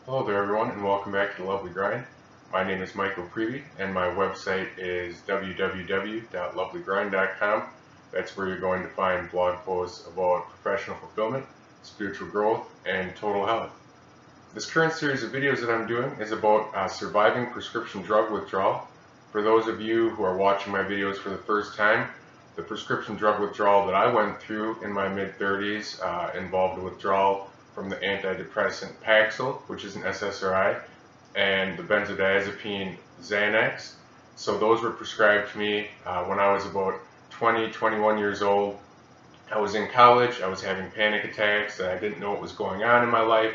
Hello there everyone and welcome back to The Lovely Grind. My name is Michael Prevey and my website is www.lovelygrind.com. That's where you're going to find blog posts about professional fulfillment, spiritual growth, and total health. This current series of videos that I'm doing is about surviving prescription drug withdrawal. For those of you who are watching my videos for the first time, the prescription drug withdrawal that I went through in my mid-30s involved a withdrawal from the antidepressant Paxil, which is an SSRI, and the benzodiazepine Xanax. So those were prescribed to me when I was about 21 years old. I was in college, I was having panic attacks, I didn't know what was going on in my life.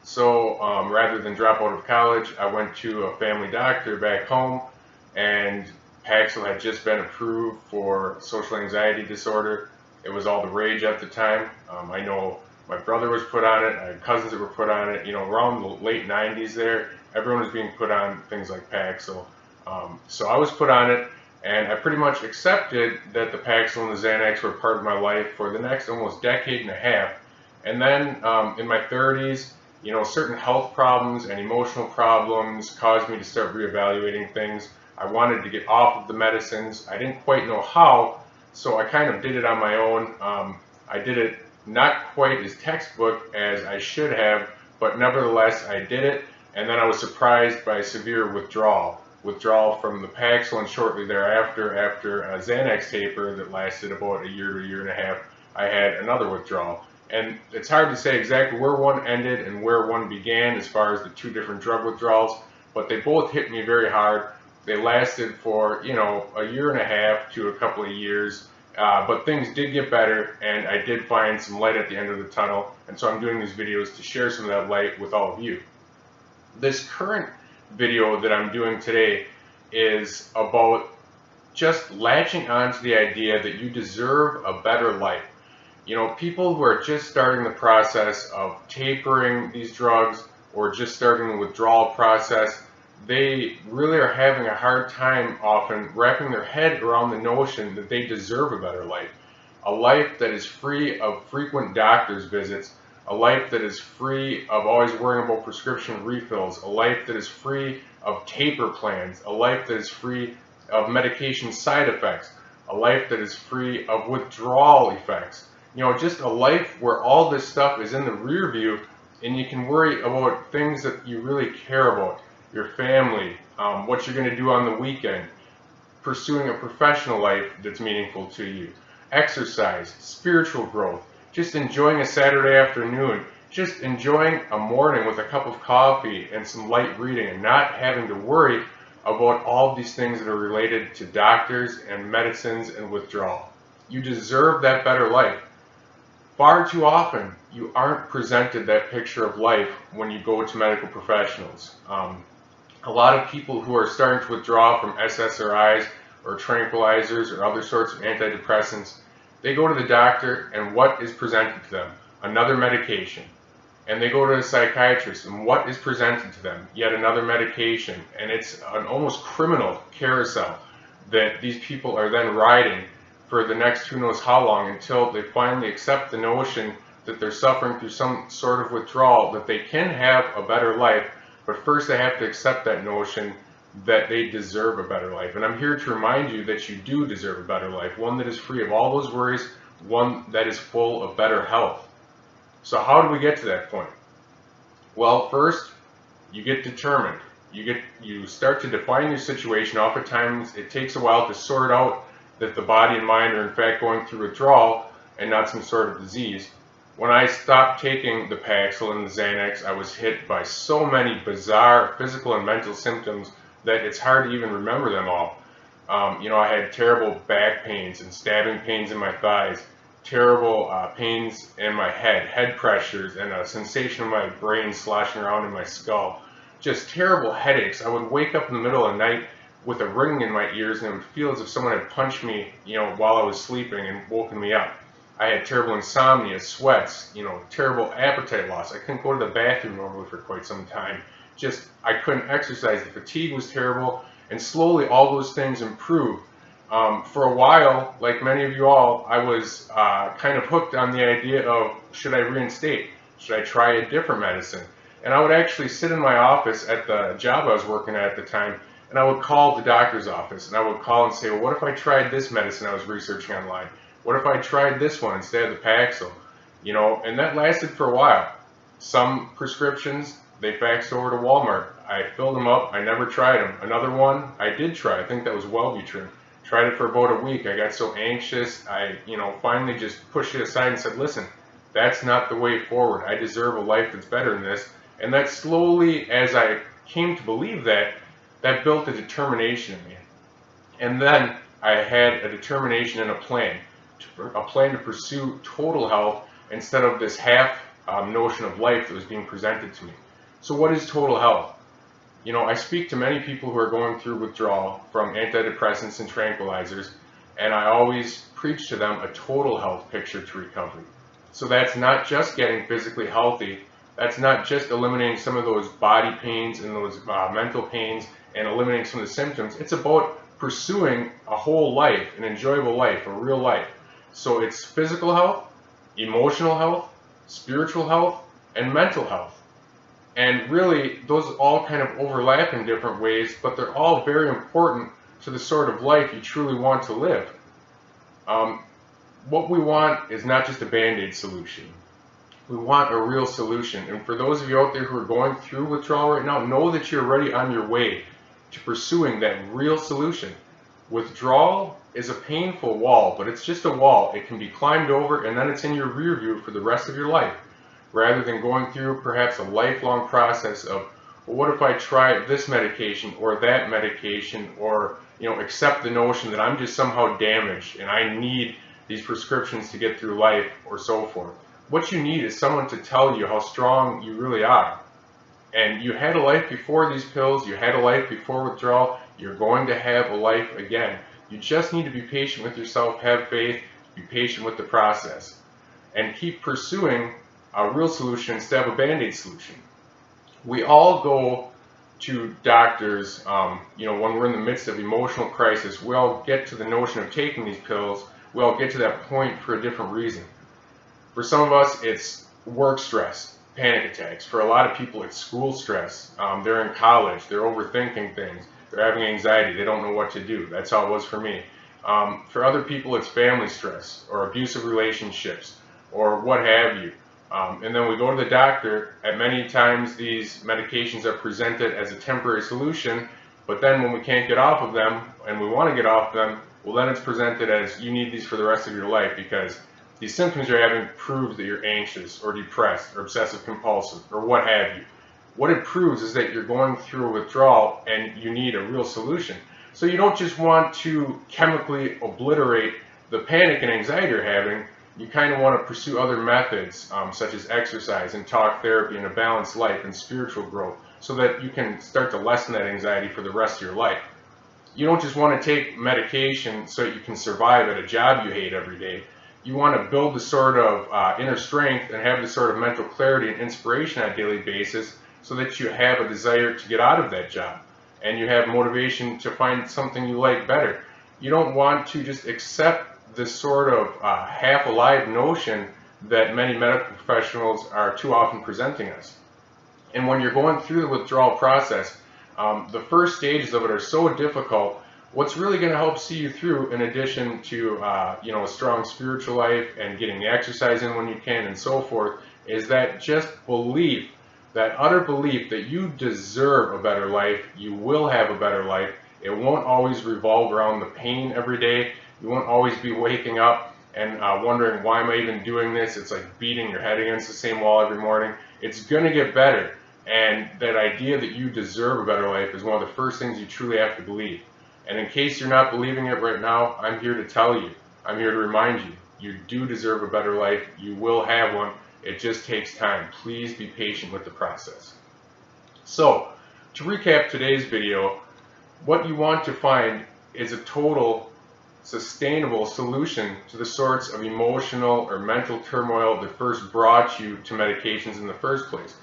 So rather than drop out of college, I went to a family doctor back home, and Paxil had just been approved for social anxiety disorder. It was all the rage at the time. I know my brother was put on it, I had cousins that were put on it, around the late 90s there, everyone was being put on things like Paxil. So I was put on it, and I pretty much accepted that the Paxil and the Xanax were part of my life for the next almost decade and a half. And then in my 30s, certain health problems and emotional problems caused me to start reevaluating things. I wanted to get off of the medicines. I didn't quite know how, so I kind of did it on my own. I did it not quite as textbook as I should have, but nevertheless I did it, and then I was surprised by severe withdrawal from the Paxil, and shortly thereafter, after a Xanax taper that lasted about a year to a year and a half, I had another withdrawal. And it's hard to say exactly where one ended and where one began as far as the two different drug withdrawals, but they both hit me very hard. They lasted for, a year and a half to a couple of years. But things did get better, and I did find some light at the end of the tunnel, and so I'm doing these videos to share some of that light with all of you. This current video that I'm doing today is about just latching onto the idea that you deserve a better life. People who are just starting the process of tapering these drugs or just starting the withdrawal process, they really are having a hard time often wrapping their head around the notion that they deserve a better life. A life that is free of frequent doctor's visits, a life that is free of always worrying about prescription refills, a life that is free of taper plans, a life that is free of medication side effects, a life that is free of withdrawal effects. Just a life where all this stuff is in the rear view and you can worry about things that you really care about. Your family, what you're going to do on the weekend, pursuing a professional life that's meaningful to you, exercise, spiritual growth, just enjoying a Saturday afternoon, just enjoying a morning with a cup of coffee and some light reading and not having to worry about all of these things that are related to doctors and medicines and withdrawal. You deserve that better life. Far too often, you aren't presented that picture of life when you go to medical professionals. A lot of people who are starting to withdraw from SSRIs or tranquilizers or other sorts of antidepressants, they go to the doctor and what is presented to them? Another medication. And they go to a psychiatrist and what is presented to them? Yet another medication. And it's an almost criminal carousel that these people are then riding for the next who knows how long until they finally accept the notion that they're suffering through some sort of withdrawal, that they can have a better life. But first they have to accept that notion that they deserve a better life. And I'm here to remind you that you do deserve a better life, one that is free of all those worries, one that is full of better health. So how do we get to that point? Well, first, you get determined. You start to define your situation. Oftentimes it takes a while to sort out that the body and mind are in fact going through withdrawal and not some sort of disease. When I stopped taking the Paxil and the Xanax, I was hit by so many bizarre physical and mental symptoms that it's hard to even remember them all. I had terrible back pains and stabbing pains in my thighs, terrible pains in my head pressures, and a sensation of my brain sloshing around in my skull. Just terrible headaches. I would wake up in the middle of the night with a ringing in my ears, and it would feel as if someone had punched me, while I was sleeping and woken me up. I had terrible insomnia, sweats, terrible appetite loss. I couldn't go to the bathroom normally for quite some time. I couldn't exercise. The fatigue was terrible, and slowly all those things improved. For a while, like many of you all, I was kind of hooked on the idea of, should I reinstate? Should I try a different medicine? And I would actually sit in my office at the job I was working at the time, and I would call the doctor's office, and I would call and say, well, what if I tried this medicine I was researching online? What if I tried this one instead of the Paxil? You know, and that lasted for a while. Some prescriptions, they faxed over to Walmart. I filled them up. I never tried them. Another one, I did try. I think that was Wellbutrin. Tried it for about a week. I got so anxious, I, finally just pushed it aside and said, listen, that's not the way forward. I deserve a life that's better than this. And that slowly, as I came to believe that built a determination in me. And then I had a determination and a plan to pursue total health instead of this half notion of life that was being presented to me. So what is total health? You know, I speak to many people who are going through withdrawal from antidepressants and tranquilizers, and I always preach to them a total health picture to recovery. So that's not just getting physically healthy, that's not just eliminating some of those body pains and those mental pains and eliminating some of the symptoms. It's about pursuing a whole life, an enjoyable life, a real life. So it's physical health, emotional health, spiritual health, and mental health. And really, those all kind of overlap in different ways, but they're all very important to the sort of life you truly want to live. What we want is not just a Band-Aid solution. We want a real solution. And for those of you out there who are going through withdrawal right now, know that you're already on your way to pursuing that real solution. Withdrawal is a painful wall, but it's just a wall. It can be climbed over, and then it's in your rear view for the rest of your life, rather than going through perhaps a lifelong process of, well, what if I try this medication or that medication, or accept the notion that I'm just somehow damaged and I need these prescriptions to get through life, or so forth. What you need is someone to tell you how strong you really are. And you had a life before these pills, you had a life before withdrawal, you're going to have a life again. You just need to be patient with yourself, have faith, be patient with the process, and keep pursuing a real solution instead of a Band-Aid solution. We all go to doctors, when we're in the midst of emotional crisis. We all get to the notion of taking these pills. We all get to that point for a different reason. For some of us, it's work stress, panic attacks. For a lot of people, it's school stress. They're in college, they're overthinking things, they're having anxiety, they don't know what to do. That's how it was for me. For other people, it's family stress or abusive relationships or what have you. And then we go to the doctor, and many times these medications are presented as a temporary solution, but then when we can't get off of them and we want to get off them, well, then it's presented as you need these for the rest of your life because these symptoms you're having prove that you're anxious or depressed or obsessive compulsive or what have you. What it proves is that you're going through a withdrawal and you need a real solution. So you don't just want to chemically obliterate the panic and anxiety you're having. You kind of want to pursue other methods such as exercise and talk therapy and a balanced life and spiritual growth so that you can start to lessen that anxiety for the rest of your life. You don't just want to take medication so that you can survive at a job you hate every day. You want to build the sort of inner strength and have the sort of mental clarity and inspiration on a daily basis so that you have a desire to get out of that job and you have motivation to find something you like better. You don't want to just accept this sort of half-alive notion that many medical professionals are too often presenting us. And when you're going through the withdrawal process, the first stages of it are so difficult. What's really going to help see you through, in addition to a strong spiritual life and getting the exercise in when you can and so forth, is that just belief, that utter belief that you deserve a better life, you will have a better life. It won't always revolve around the pain every day. You won't always be waking up and wondering, why am I even doing this? It's like beating your head against the same wall every morning. It's going to get better. And that idea that you deserve a better life is one of the first things you truly have to believe. And in case you're not believing it right now, I'm here to tell you, I'm here to remind you, you do deserve a better life. You will have one. It just takes time. Please be patient with the process. So, to recap today's video, what you want to find is a total, sustainable solution to the sorts of emotional or mental turmoil that first brought you to medications in the first place.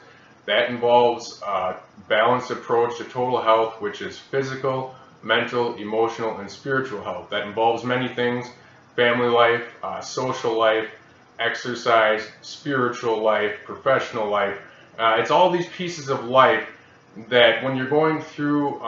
That involves a balanced approach to total health, which is physical, mental, emotional, and spiritual health. That involves many things: family life, social life, exercise, spiritual life, professional life. It's all these pieces of life that when you're going through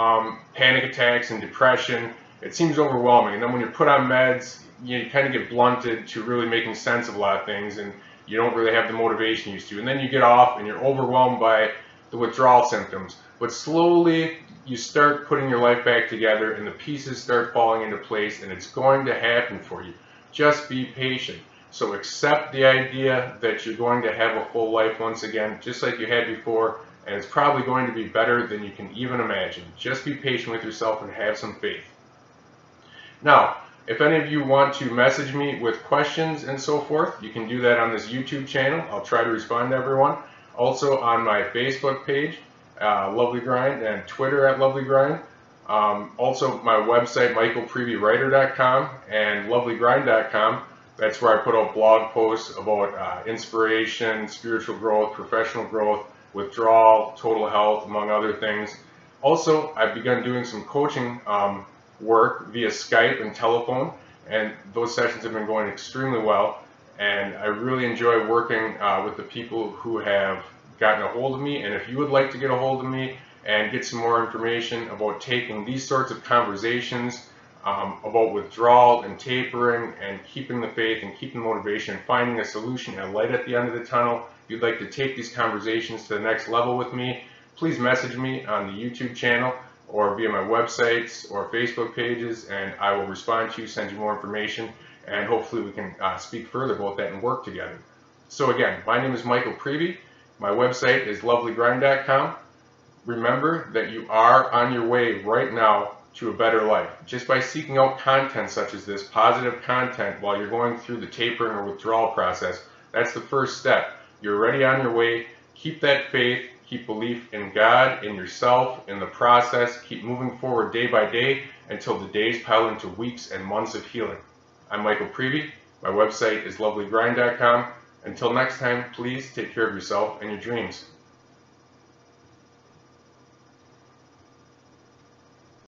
panic attacks and depression, it seems overwhelming. And then when you're put on meds, you kind of get blunted to really making sense of a lot of things, and you don't really have the motivation you used to. And then you get off and you're overwhelmed by the withdrawal symptoms. But slowly you start putting your life back together and the pieces start falling into place, and it's going to happen for you. Just be patient. So accept the idea that you're going to have a full life once again, just like you had before, and it's probably going to be better than you can even imagine. Just be patient with yourself and have some faith. Now, if any of you want to message me with questions and so forth, you can do that on this YouTube channel. I'll try to respond to everyone. Also on my Facebook page, Lovely Grind, and Twitter at Lovely Grind. Also my website, michaelprevywriter.com and lovelygrind.com. That's where I put out blog posts about inspiration, spiritual growth, professional growth, withdrawal, total health, among other things. Also, I've begun doing some coaching work via Skype and telephone, and those sessions have been going extremely well, and I really enjoy working with the people who have gotten a hold of me. And if you would like to get a hold of me and get some more information about taking these sorts of conversations about withdrawal and tapering and keeping the faith and keeping the motivation and finding a solution and a light at the end of the tunnel, if you'd like to take these conversations to the next level with me, please message me on the YouTube channel or via my websites or Facebook pages, and I will respond to you, send you more information, and hopefully we can speak further about that and work together. So again, my name is Michael Prevey. My website is lovelygrind.com. Remember that you are on your way right now to a better life. Just by seeking out content such as this, positive content, while you're going through the tapering or withdrawal process, that's the first step. You're already on your way. Keep that faith. Keep belief in God, in yourself, in the process. Keep moving forward day by day until the days pile into weeks and months of healing. I'm Michael Prevey. My website is lovelygrind.com. Until next time, please take care of yourself and your dreams.